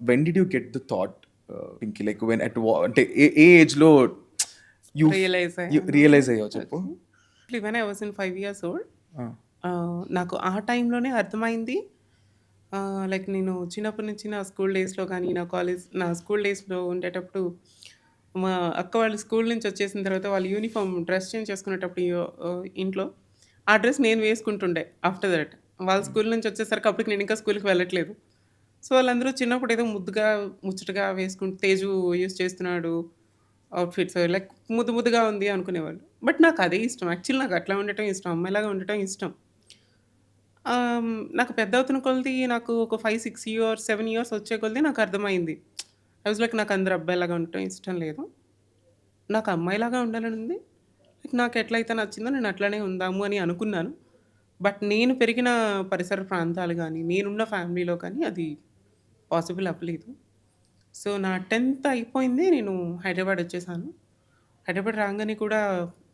When did you get the thought Pinky, like when at అంటే ఏ ఏజ్లో you realise అయ్యాను. Realise అయ్యావు చెప్పు? When I was in 5 years old నాకు ఆ టైంలోనే అర్థమైంది. లైక్ నేను చిన్నప్పటి నుంచి నా స్కూల్ డేస్‌లో కానీ, నా స్కూల్ డేస్‌లో ఉండేటప్పుడు మా అక్క వాళ్ళు స్కూల్ నుంచి వచ్చేసిన తర్వాత వాళ్ళు యూనిఫార్మ్ డ్రెస్ చేంజ్ చేసుకునేటప్పుడు ఇంట్లో ఆ డ్రెస్ నేను వేసుకుంటుండే ఆఫ్టర్ దట్. వాళ్ళు స్కూల్ నుంచి వచ్చేసరికి అప్పటికి నేను ఇంకా స్కూల్‌కి వెళ్ళట్లేదు. సో, వాళ్ళందరూ చిన్నప్పుడు ఏదో ముద్దుగా, ముచ్చటగా తేజు యూజ్ చేస్తున్నాడు అవుట్‌ఫిట్స్ లైక్ ముద్దుగా ఉంది అనుకునేవాళ్ళు. బట్ నాకు అదే ఇష్టం. యాక్చువల్లీ నాకు అట్లా ఉండటం ఇష్టం. అమ్మాయిలాగా ఉండటం ఇష్టం. నాకు పెద్దవుతున్న కొలది నాకు ఒక 5, 6 ఇయర్స్, 7 ఇయర్స్ వచ్చే కొలది నాకు అర్థమైంది. ఐ వాస్ లైక్ నాకు అందరూ అబ్బాయిలాగా ఉండటం ఇష్టం లేదు. నాకు అమ్మాయిలాగా ఉండాలని ఉంది. నాకు ఎట్లయితే నచ్చిందో నేను అట్లనే ఉందాము అని అనుకున్నాను. బట్ నేను పెరిగిన పరిసర ప్రాంతాలు గానీ, నేనున్న ఫ్యామిలీలో కానీ అది పాసిబుల్ అవ్వలేదు. సో, నా 10థ్ అయిపోయింది. నేను హైదరాబాద్ వచ్చేసాను. హైదరాబాద్ రాంగానే కూడా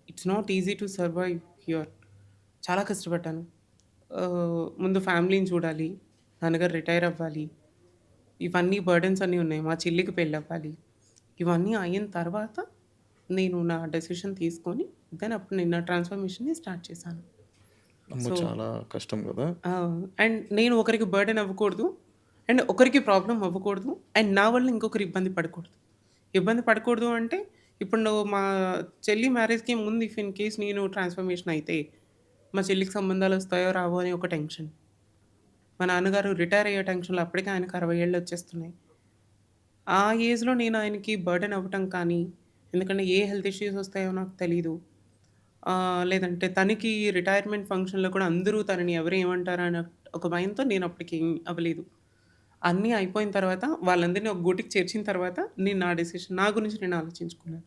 it's not easy to survive here. చాలా కష్టపడ్డాను. ముందు ఫ్యామిలీని చూడాలి. నాన్నగారు రిటైర్ అవ్వాలి. ఇవన్నీ బర్డెన్స్ అన్నీ ఉన్నాయి. మా చెల్లికి పెళ్ళవ్వాలి. ఇవన్నీ అయిన తర్వాత నేను నా డెసిషన్ తీసుకొని అప్పుడు నేను నా ట్రాన్స్‌ఫర్మేషన్‌ని స్టార్ట్ చేశాను. అమ్మో! సో చాలా కష్టం గదా! అండ్ నేను ఒకరికి బర్డెన్ అవ్వకూడదు. అండ్ ఒకరికి ప్రాబ్లమ్ అవ్వకూడదు. అండ్ నా వల్ల ఇంకొకరు ఇబ్బంది పడకూడదు. ఇబ్బంది పడకూడదు అంటే ఇప్పుడు నువ్వు మా చెల్లి మ్యారేజ్‌కి ముందు ఇఫ్ ఇన్ కేస్ నేను ట్రాన్స్‌ఫర్మేషన్ అయితే మా చెల్లికి సంబంధాలొస్తాయో రావో అని ఒక టెన్షన్. మా నాన్నగారు రిటైర్ అయ్యే టెన్షన్‌లో అప్పటికే ఆయనకి 60 ఏళ్ళొచ్చేస్తున్నాయి. ఆ ఏజ్‌లో నేను ఆయనకి బర్డెన్ అవ్వటం కానీ, ఎందుకంటే ఏ హెల్త్ ఇష్యూస్ వస్తాయో నాకు తెలీదు. లేదంటే తనకి రిటైర్మెంట్ ఫంక్షన్‌లో కూడా అందరూ తనని ఎవరు ఏమంటారా అన్న ఒక భయంతో నేను అప్పటికి అవ్వలేదు. అన్నీ అయిపోయిన తర్వాత వాళ్ళందరిని ఒక గూటికి చేర్చిన తర్వాత నేను నా డెసిషన్ నా గురించి నేను ఆలోచించుకున్నాను.